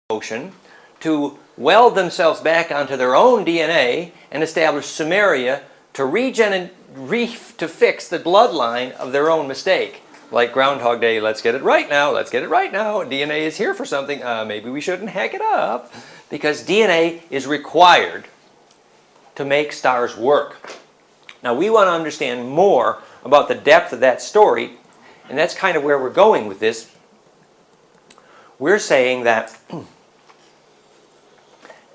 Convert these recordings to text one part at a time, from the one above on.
motion to weld themselves back onto their own DNA and establish Sumeria to fix the bloodline of their own mistake. Like Groundhog Day, let's get it right now, let's get it right now. DNA is here for something. Maybe we shouldn't hack it up. Because DNA is required to make stars work. Now we want to understand more about the depth of that story, and that's kind of where we're going with this. We're saying that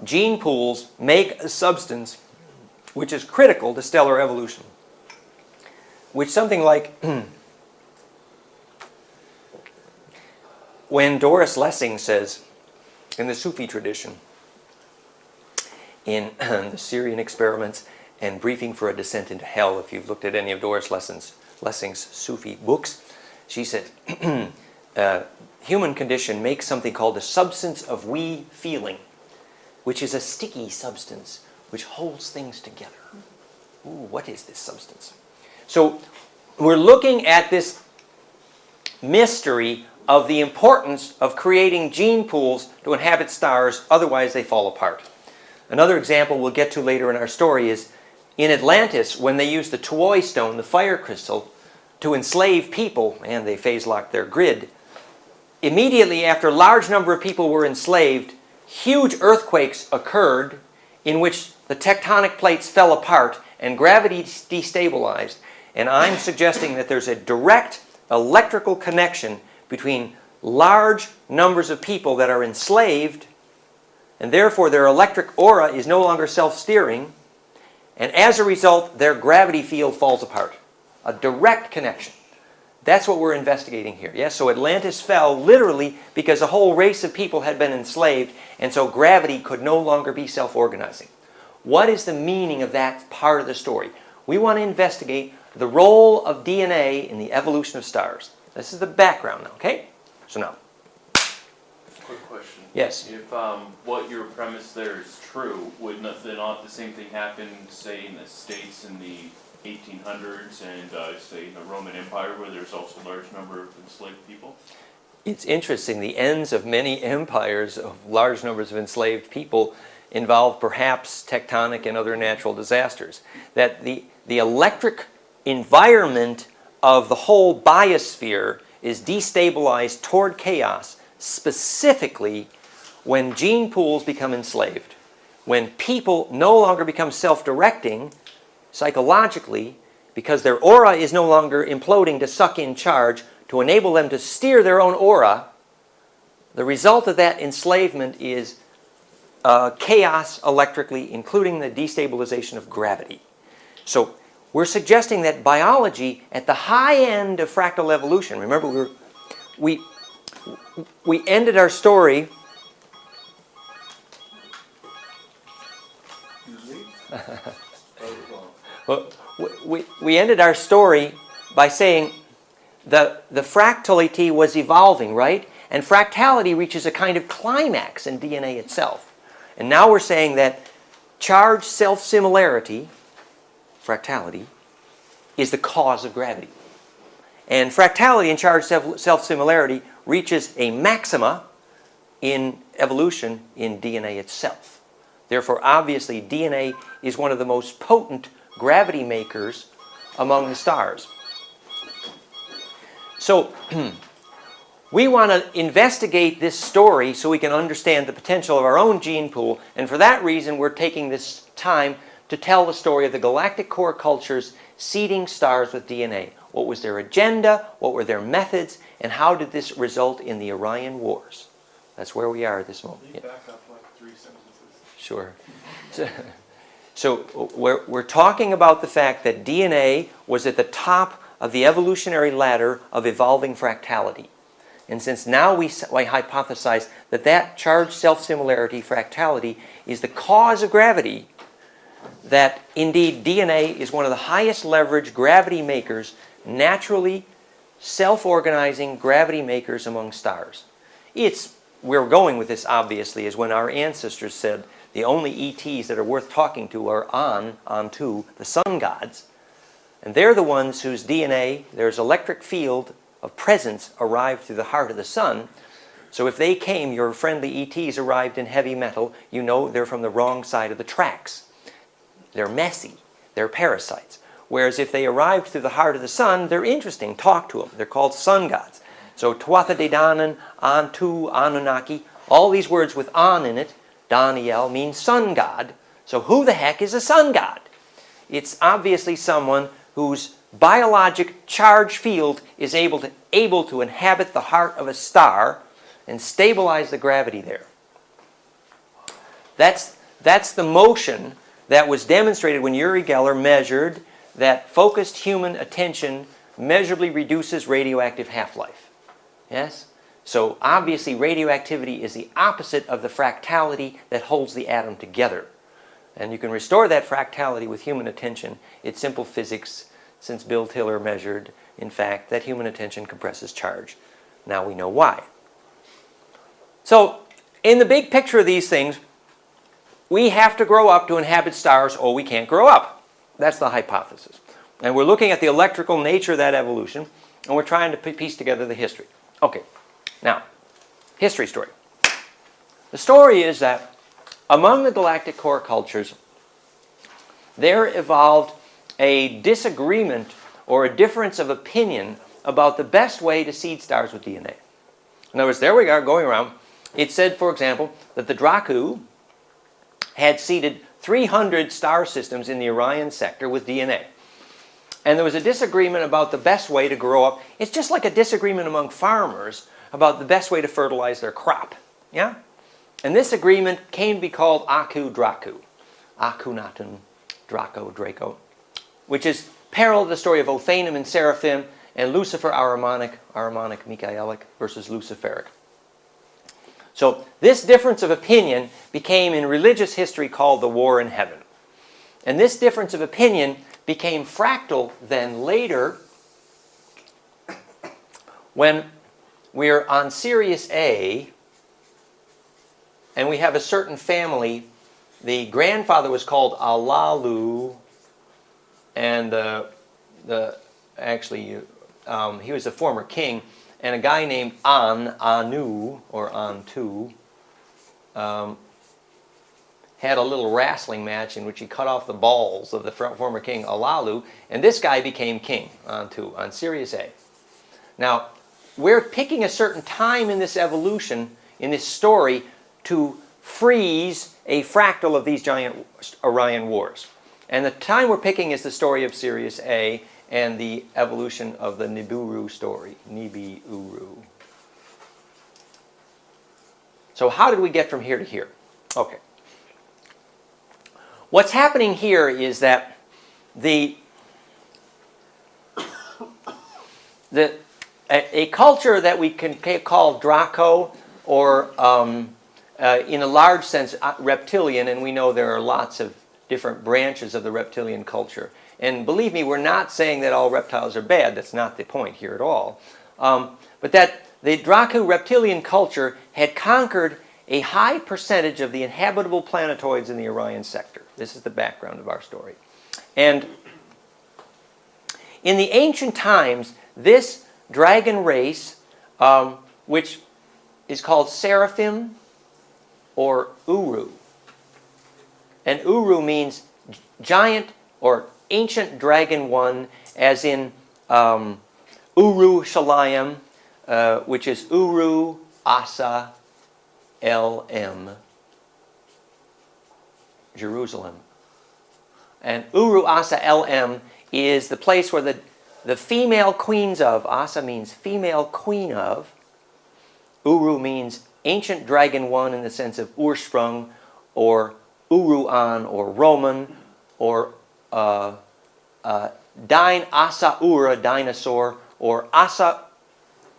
gene pools make a substance which is critical to stellar evolution. Which something like when Doris Lessing says in the Sufi tradition, in the Syrian Experiments and Briefing for a Descent into Hell, if you've looked at any of Doris Lessing's Sufi books, she said, human condition makes something called the substance of we feeling, which is a sticky substance which holds things together. Ooh, what is this substance? So we're looking at this mystery of the importance of creating gene pools to inhabit stars, otherwise they fall apart. Another example we'll get to later in our story is in Atlantis, when they used the Tuoi stone, the fire crystal, to enslave people, and they phase-locked their grid. Immediately after a large number of people were enslaved, huge earthquakes occurred in which the tectonic plates fell apart and gravity destabilized. And I'm suggesting that there's a direct electrical connection between large numbers of people that are enslaved, and therefore their electric aura is no longer self-steering, and as a result their gravity field falls apart. A direct connection. That's what we're investigating here. Yes, so Atlantis fell literally because a whole race of people had been enslaved, and so gravity could no longer be self-organizing. What is the meaning of that part of the story? We want to investigate the role of DNA in the evolution of stars. This is the background now, okay? So now. Quick question. Yes. If what your premise there is true, would not the same thing happen, say, in the States in the 1800s and, say, in the Roman Empire, where there's also a large number of enslaved people? It's interesting. The ends of many empires of large numbers of enslaved people involve perhaps tectonic and other natural disasters. That the electric environment of the whole biosphere is destabilized toward chaos, specifically when gene pools become enslaved. When people no longer become self-directing psychologically because their aura is no longer imploding to suck in charge to enable them to steer their own aura, the result of that enslavement is chaos electrically, including the destabilization of gravity. So we're suggesting that biology at the high end of fractal evolution, remember we ended our story well, we ended our story by saying the fractality was evolving, right? And fractality reaches a kind of climax in DNA itself. And now we're saying that charge self-similarity, fractality, is the cause of gravity. And fractality and charge self-similarity reaches a maxima in evolution in DNA itself. Therefore, obviously, DNA is one of the most potent gravity makers among the stars. So, we want to investigate this story so we can understand the potential of our own gene pool, and for that reason we're taking this time to tell the story of the galactic core cultures seeding stars with DNA. What was their agenda, what were their methods, and how did this result in the Orion Wars? That's where we are at this moment. Can you back up like 3 sentences? Sure. So we're talking about the fact that DNA was at the top of the evolutionary ladder of evolving fractality. And since now we hypothesize that that charged self-similarity, fractality, is the cause of gravity, that indeed DNA is one of the highest leverage gravity makers, naturally self-organizing gravity makers among stars. Where we're going with this, obviously, is when our ancestors said the only ETs that are worth talking to are onto the sun gods. And they're the ones whose DNA, there's electric field of presence arrived through the heart of the sun, So if they came, your friendly ETs arrived in heavy metal, you know they're from the wrong side of the tracks. They're messy. They're parasites. Whereas if they arrived through the heart of the sun, they're interesting. Talk to them. They're called sun gods. So Tuatha De Danann, Antu, Anunnaki, all these words with An in it, Daniel, means sun god. So who the heck is a sun god? It's obviously someone whose biologic charge field is able to inhabit the heart of a star and stabilize the gravity there. That's the motion that was demonstrated when Uri Geller measured that focused human attention measurably reduces radioactive half-life. Yes? So obviously radioactivity is the opposite of the fractality that holds the atom together. And you can restore that fractality with human attention. It's simple physics, since Bill Tiller measured, in fact, that human attention compresses charge. Now we know why. So, in the big picture of these things, we have to grow up to inhabit stars or we can't grow up. That's the hypothesis. And we're looking at the electrical nature of that evolution, and we're trying to piece together the history. Okay, now, history story. The story is that among the galactic core cultures, there evolved a disagreement or a difference of opinion about the best way to seed stars with DNA. In other words, there we are going around. It said, for example, that the Dracu had seeded 300 star systems in the Orion sector with DNA. And there was a disagreement about the best way to grow up. It's just like a disagreement among farmers about the best way to fertilize their crop. Yeah? And this agreement came to be called Aku-Dracu. Akhenaten, Draco, which is parallel to the story of Othanim and Seraphim and Lucifer Ahrimanic, Michaelic versus Luciferic. So this difference of opinion became in religious history called the war in heaven. And this difference of opinion became fractal then later when we're on Sirius A and we have a certain family. The grandfather was called Alalu, and he was a former king, and a guy named Anu, or Antu, had a little wrestling match in which he cut off the balls of the former king Alalu, and this guy became king, Antu, on Sirius A. Now, we're picking a certain time in this evolution, in this story, to freeze a fractal of these giant Orion wars. And the time we're picking is the story of Sirius A and the evolution of the Nibiru story, Nibiru. So how did we get from here to here? Okay. What's happening here is that a culture that we can call Draco, or in a large sense reptilian, and we know there are lots of different branches of the reptilian culture. And believe me, we're not saying that all reptiles are bad. That's not the point here at all. But that the Draco reptilian culture had conquered a high percentage of the inhabitable planetoids in the Orion sector. This is the background of our story. And in the ancient times, this dragon race, which is called Seraphim or Uru. And Uru means giant or ancient dragon one, as in Uru Shalayim, which is Uru Asa LM, Jerusalem. And Uru Asa LM is the place where the female queens of, Asa means female queen of, Uru means ancient dragon one in the sense of Ursprung, or Uruan, or Roman, or Dine Asa Ura, dinosaur, or Asa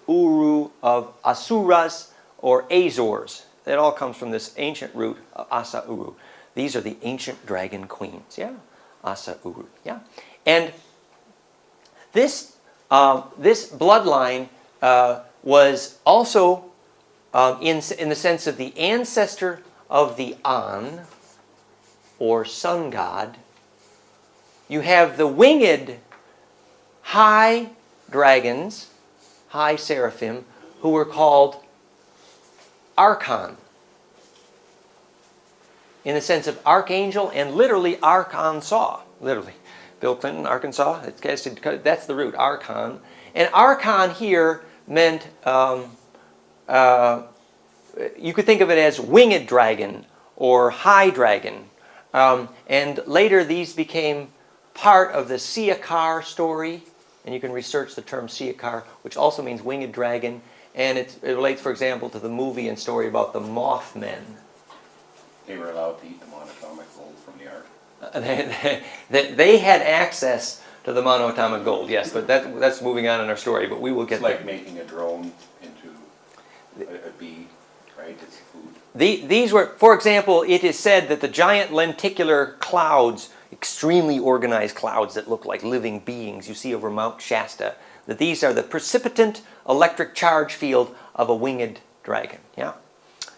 Uru of Asuras, or Azores. That all comes from this ancient root, Asa Uru. These are the ancient dragon queens, yeah? Asa Uru, yeah? And this bloodline was also in the sense of the ancestor of the An, or sun god. You have the winged high dragons, high seraphim, who were called archon, in the sense of archangel, and literally Arkansas, literally. Bill Clinton, Arkansas, that's the root, archon. And archon here meant, you could think of it as winged dragon or high dragon. And later these became part of the Siakar story, and you can research the term Siakar, which also means winged dragon, and it relates, for example, to the movie and story about the Mothmen. They were allowed to eat the monatomic gold from the ark. They had access to the monoatomic gold, yes, but that's moving on in our story, but we will get It's there. like making a drone into a bee, right? It's food. These were, for example, it is said that the giant lenticular clouds, extremely organized clouds that look like living beings you see over Mount Shasta, that these are the precipitant electric charge field of a winged dragon. Yeah,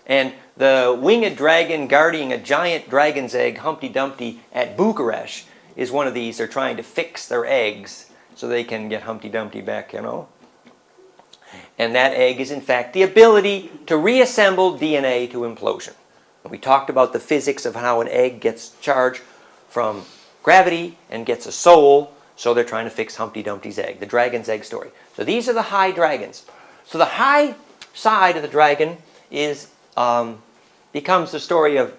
and the winged dragon guarding a giant dragon's egg, Humpty Dumpty, at Bucharest is one of these. They're trying to fix their eggs so they can get Humpty Dumpty back, you know. And that egg is in fact the ability to reassemble DNA to implosion. And we talked about the physics of how an egg gets charge from gravity and gets a soul, so they're trying to fix Humpty Dumpty's egg, the dragon's egg story. So these are the high dragons. So the high side of the dragon is becomes the story of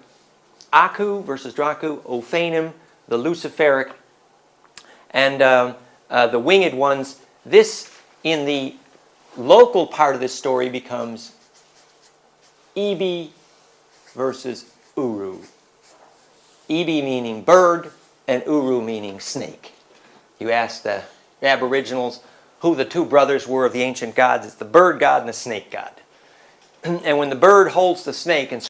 Aku versus Dracu, Ophanim, the Luciferic, and the winged ones. This, in the local part of this story, becomes Ibi versus Uru. Ibi meaning bird, and Uru meaning snake. You ask the Aboriginals who the two brothers were of the ancient gods. It's the bird god and the snake god. And when the bird holds the snake and